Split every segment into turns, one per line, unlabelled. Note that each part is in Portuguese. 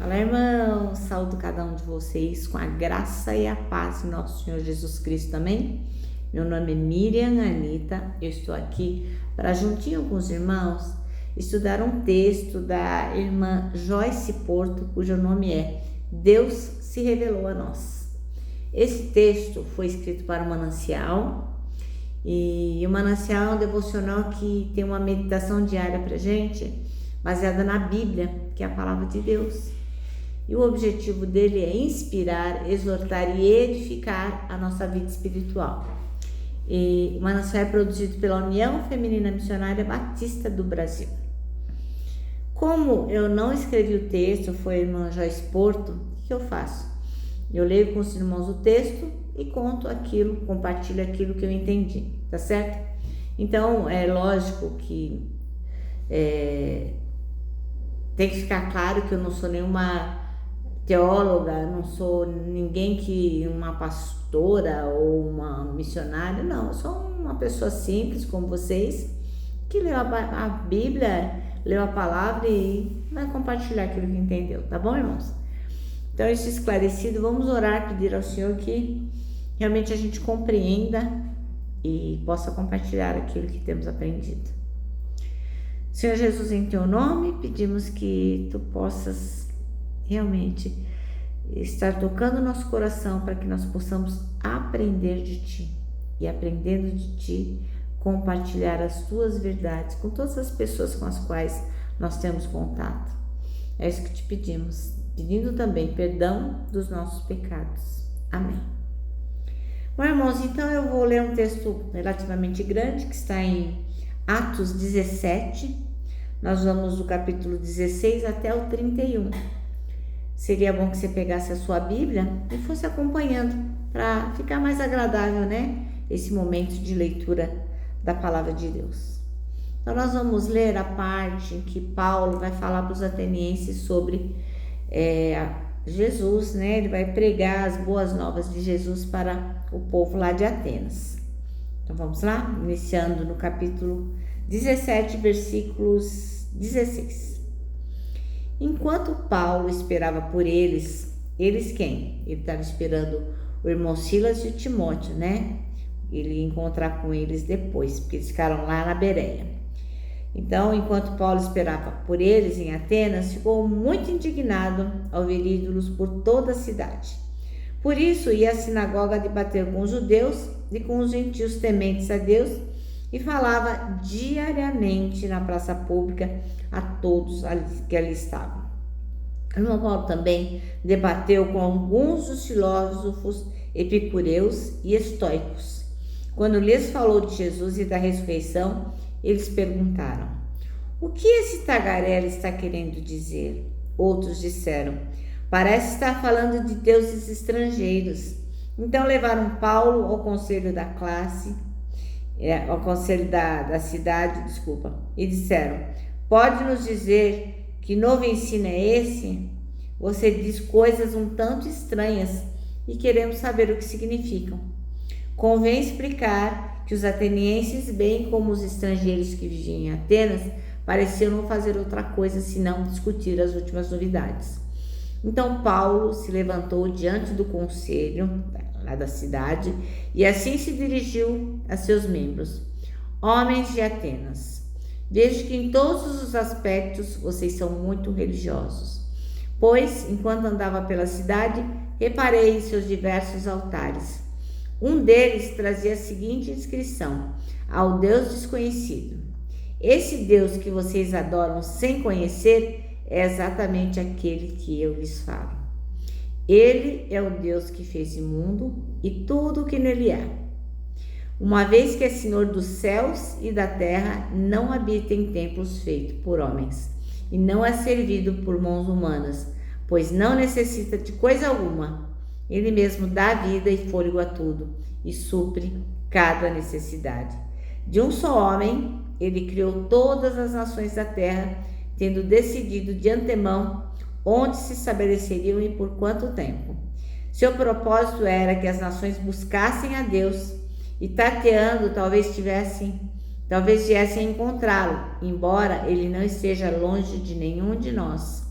Olá, irmãos, saúdo cada um de vocês com a graça e a paz de nosso Senhor Jesus Cristo também. Meu nome é Miriam Anita, eu estou aqui para, juntinho com os irmãos, estudar um texto da irmã Joyce Porto, cujo nome é Deus se revelou a nós. Esse texto foi escrito para o Manancial, e o Manancial é um devocional que tem uma meditação diária para gente, baseada na Bíblia, que é a palavra de Deus. E o objetivo dele é inspirar, exortar e edificar a nossa vida espiritual. E o Manancial é produzido pela União Feminina Missionária Batista do Brasil. Como eu não escrevi o texto, foi a irmã Joyce Porto, o que eu faço? Eu leio com os irmãos o texto e conto aquilo, compartilho aquilo que eu entendi, tá certo? Então, é lógico que tem que ficar claro que eu não sou nenhuma teóloga, não sou ninguém uma pastora ou uma missionária, não, eu sou uma pessoa simples como vocês, que leu a Bíblia, leu a palavra e vai compartilhar aquilo que entendeu, tá bom, irmãos? Então, isso esclarecido, vamos orar, pedir ao Senhor que realmente a gente compreenda e possa compartilhar aquilo que temos aprendido. Senhor Jesus, em Teu nome, pedimos que Tu possas realmente estar tocando o nosso coração para que nós possamos aprender de Ti e, aprendendo de Ti, compartilhar as Tuas verdades com todas as pessoas com as quais nós temos contato. É isso que Te pedimos, pedindo também perdão dos nossos pecados. Amém. Bom, irmãos, então eu vou ler um texto relativamente grande que está em Atos 17, nós vamos do capítulo 16 até o 31. Seria bom que você pegasse a sua Bíblia e fosse acompanhando para ficar mais agradável, né? Esse momento de leitura da palavra de Deus. Então nós vamos ler a parte em que Paulo vai falar para os atenienses sobre Jesus, né? Ele vai pregar as boas novas de Jesus para o povo lá de Atenas. Então vamos lá, iniciando no capítulo 17, versículos 16. Enquanto Paulo esperava por eles quem? Ele estava esperando o irmão Silas e o Timóteo, né? Ele ia encontrar com eles depois, porque eles ficaram lá na Bereia. Então, enquanto Paulo esperava por eles em Atenas, ficou muito indignado ao ver ídolos por toda a cidade. Por isso, ia à sinagoga debater com os judeus e com os gentios tementes a Deus e falava diariamente na praça pública a todos que ali estavam. O irmão Paulo também debateu com alguns dos filósofos epicureus e estoicos. Quando lhes falou de Jesus e da ressurreição, eles perguntaram: o que esse tagarela está querendo dizer? Outros disseram: parece estar falando de deuses estrangeiros. Então levaram Paulo ao conselho da classe, ao conselho da cidade, e disseram: pode nos dizer que novo ensino é esse? Você diz coisas um tanto estranhas e queremos saber o que significam. Convém explicar que os atenienses, bem como os estrangeiros que viviam em Atenas, pareciam não fazer outra coisa senão discutir as últimas novidades. Então Paulo se levantou diante do conselho lá da cidade e assim se dirigiu a seus membros: homens de Atenas, vejo que em todos os aspectos vocês são muito religiosos. Pois, enquanto andava pela cidade, reparei em seus diversos altares. Um deles trazia a seguinte inscrição: ao Deus desconhecido. Esse Deus que vocês adoram sem conhecer é exatamente aquele que eu lhes falo. Ele é o Deus que fez o mundo e tudo o que nele há. Uma vez que é Senhor dos céus e da terra, não habita em templos feitos por homens e não é servido por mãos humanas, pois não necessita de coisa alguma. Ele mesmo dá vida e fôlego a tudo e supre cada necessidade. De um só homem, ele criou todas as nações da terra, tendo decidido de antemão onde se estabeleceriam e por quanto tempo. Seu propósito era que as nações buscassem a Deus e, tateando, talvez viessem encontrá-lo, embora ele não esteja longe de nenhum de nós.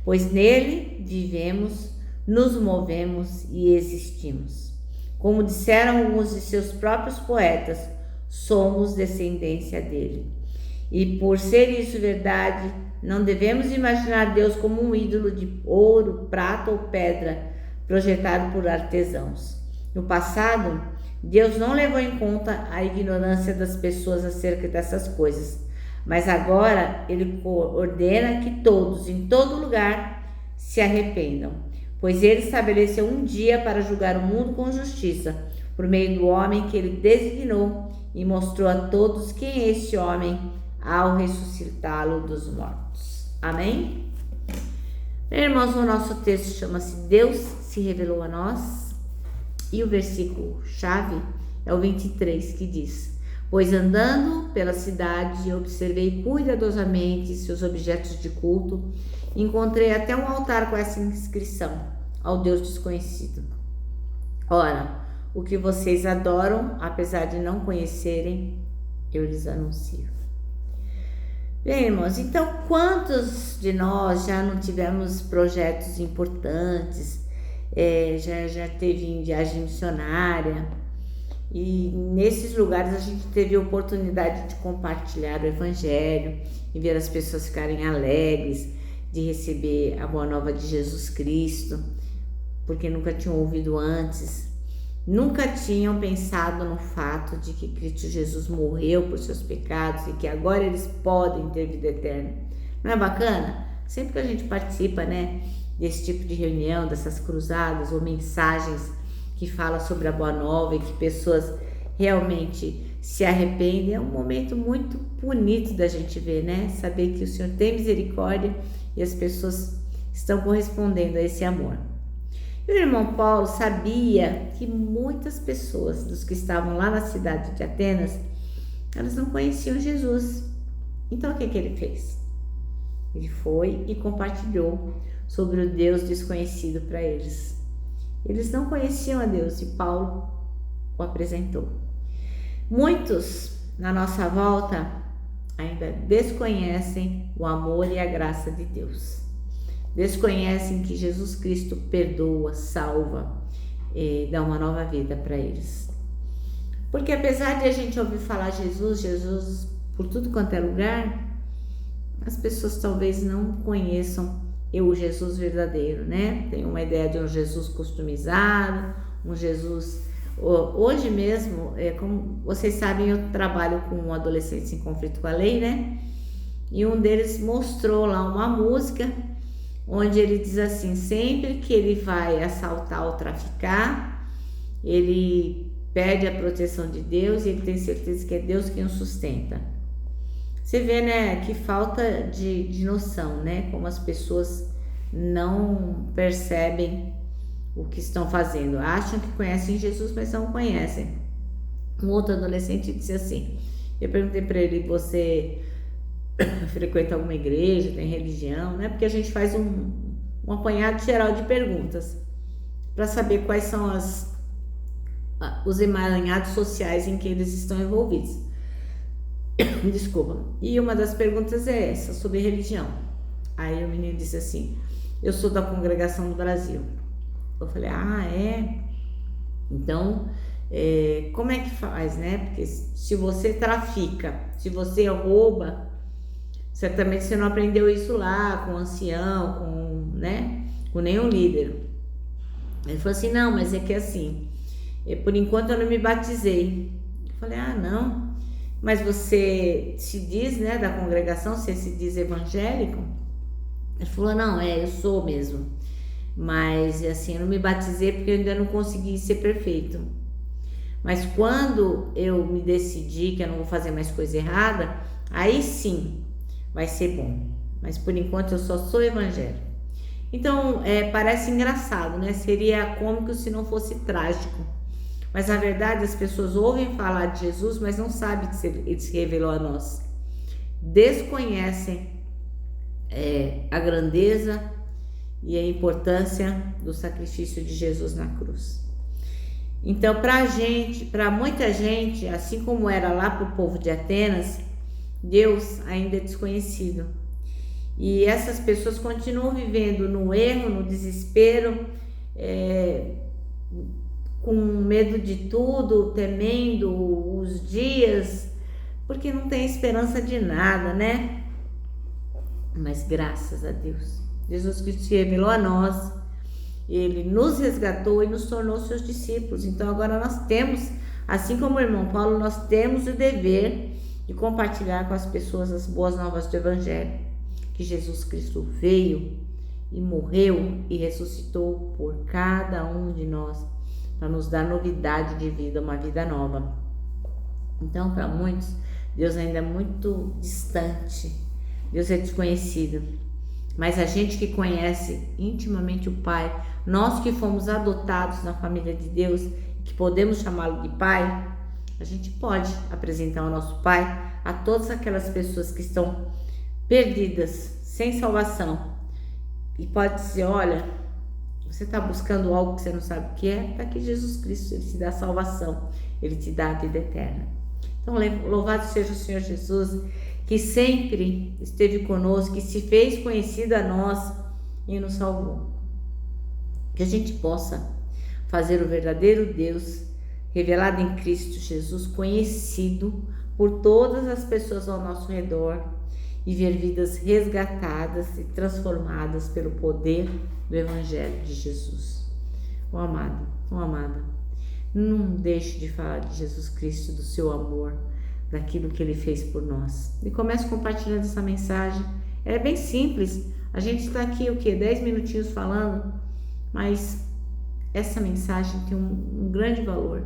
pois nele vivemos, nos movemos e existimos. Como disseram alguns de seus próprios poetas, somos descendência dele. E por ser isso verdade, não devemos imaginar Deus como um ídolo de ouro, prata ou pedra projetado por artesãos. No passado, Deus não levou em conta a ignorância das pessoas acerca dessas coisas, mas agora Ele ordena que todos, em todo lugar, se arrependam, pois Ele estabeleceu um dia para julgar o mundo com justiça, por meio do homem que Ele designou e mostrou a todos quem é esse homem ao ressuscitá-lo dos mortos. Amém? Irmãos, o nosso texto chama-se Deus se revelou a nós, e o versículo chave é o 23, que diz: pois andando pela cidade observei cuidadosamente seus objetos de culto, encontrei até um altar com essa inscrição: ao Deus desconhecido. Ora, o que vocês adoram, apesar de não conhecerem, eu lhes anuncio. Bem, irmãos, então quantos de nós já não tivemos projetos importantes, já teve em viagem missionária, e nesses lugares a gente teve a oportunidade de compartilhar o Evangelho e ver as pessoas ficarem alegres de receber a boa nova de Jesus Cristo, porque nunca tinham ouvido antes, nunca tinham pensado no fato de que Cristo Jesus morreu por seus pecados e que agora eles podem ter vida eterna. Não é bacana? Sempre que a gente participa, desse tipo de reunião, dessas cruzadas ou mensagens que falam sobre a boa nova e que pessoas realmente se arrependem, é um momento muito bonito da gente ver, Saber que o Senhor tem misericórdia e as pessoas estão correspondendo a esse amor. E o irmão Paulo sabia que muitas pessoas dos que estavam lá na cidade de Atenas, elas não conheciam Jesus. Então o que ele fez? Ele foi e compartilhou sobre o Deus desconhecido para eles. Eles não conheciam a Deus e Paulo o apresentou. Muitos na nossa volta ainda desconhecem o amor e a graça de Deus. Desconhecem que Jesus Cristo perdoa, salva e dá uma nova vida para eles. Porque apesar de a gente ouvir falar Jesus por tudo quanto é lugar, as pessoas talvez não conheçam o Jesus verdadeiro, Tem uma ideia de um Jesus customizado, um Jesus... Hoje mesmo, como vocês sabem, eu trabalho com adolescentes em conflito com a lei, E um deles mostrou lá uma música onde ele diz assim: sempre que ele vai assaltar ou traficar, ele pede a proteção de Deus e ele tem certeza que é Deus quem o sustenta. Você vê, que falta de noção, como as pessoas não percebem o que estão fazendo. Acham que conhecem Jesus, mas não conhecem. Um outro adolescente disse assim, eu perguntei para ele: você frequenta alguma igreja, tem religião, Porque a gente faz um apanhado geral de perguntas para saber quais são os emaranhados sociais em que eles estão envolvidos. Desculpa. E uma das perguntas é essa, sobre religião. Aí o menino disse assim: eu sou da Congregação do Brasil. Eu falei: ah, é? Então, como é que faz, Porque se você trafica, se você rouba, certamente você não aprendeu isso lá com o ancião, com nenhum líder. Ele falou assim: não, mas é que assim, por enquanto eu não me batizei. Eu falei: ah, não? Mas você se diz, da congregação, você se diz evangélico? Ele falou: não, eu sou mesmo. Mas assim, eu não me batizei porque eu ainda não consegui ser perfeito. Mas quando eu me decidi que eu não vou fazer mais coisa errada, aí sim vai ser bom. Mas por enquanto eu só sou evangélico. Então, parece engraçado, Seria cômico se não fosse trágico. Mas na verdade as pessoas ouvem falar de Jesus, mas não sabem que ele se revelou a nós. Desconhecem a grandeza e a importância do sacrifício de Jesus na cruz. Então, para muita gente, assim como era lá para o povo de Atenas, Deus ainda é desconhecido. E essas pessoas continuam vivendo no erro, no desespero, com medo de tudo, temendo os dias, porque não tem esperança de nada, né? Mas graças a Deus, Jesus Cristo se revelou a nós, Ele nos resgatou e nos tornou seus discípulos. Então agora nós temos, assim como o irmão Paulo, nós temos o dever de compartilhar com as pessoas as boas novas do Evangelho, que Jesus Cristo veio e morreu e ressuscitou por cada um de nós, para nos dar novidade de vida, uma vida nova. Então, para muitos, Deus ainda é muito distante, Deus é desconhecido. Mas a gente que conhece intimamente o Pai, nós que fomos adotados na família de Deus, que podemos chamá-lo de Pai, a gente pode apresentar o nosso Pai a todas aquelas pessoas que estão perdidas, sem salvação. E pode dizer, olha, você está buscando algo que você não sabe o que é? Está aqui Jesus Cristo, Ele te dá salvação, Ele te dá a vida eterna. Então, louvado seja o Senhor Jesus, que sempre esteve conosco, que se fez conhecido a nós e nos salvou. Que a gente possa fazer o verdadeiro Deus, revelado em Cristo Jesus, conhecido por todas as pessoas ao nosso redor, e ver vidas resgatadas e transformadas pelo poder do Evangelho de Jesus. Ó amado, ó amada, não deixe de falar de Jesus Cristo, do seu amor, daquilo que Ele fez por nós. E comece compartilhando essa mensagem. É bem simples. A gente está aqui, 10 minutinhos falando, mas essa mensagem tem um grande valor,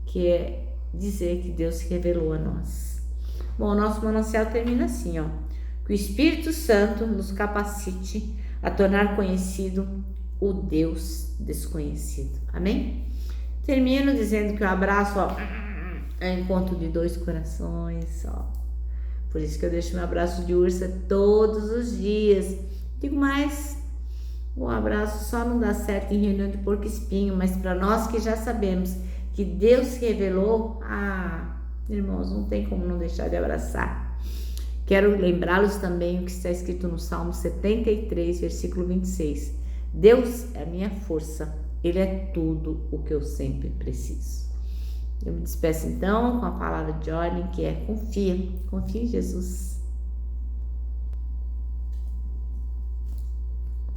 que é dizer que Deus se revelou a nós. Bom, o nosso manancial termina assim, ó. Que o Espírito Santo nos capacite a tornar conhecido o Deus desconhecido. Amém? Termino dizendo que o abraço, ó, é encontro de dois corações, ó. Por isso que eu deixo meu abraço de ursa todos os dias. Digo mais, o abraço só não dá certo em reunião de porco espinho, mas para nós que já sabemos que Deus se revelou, irmãos, não tem como não deixar de abraçar. Quero lembrá-los também o que está escrito no Salmo 73, versículo 26. Deus é a minha força, Ele é tudo o que eu sempre preciso. Eu me despeço então com a palavra de ordem, que é confia em Jesus.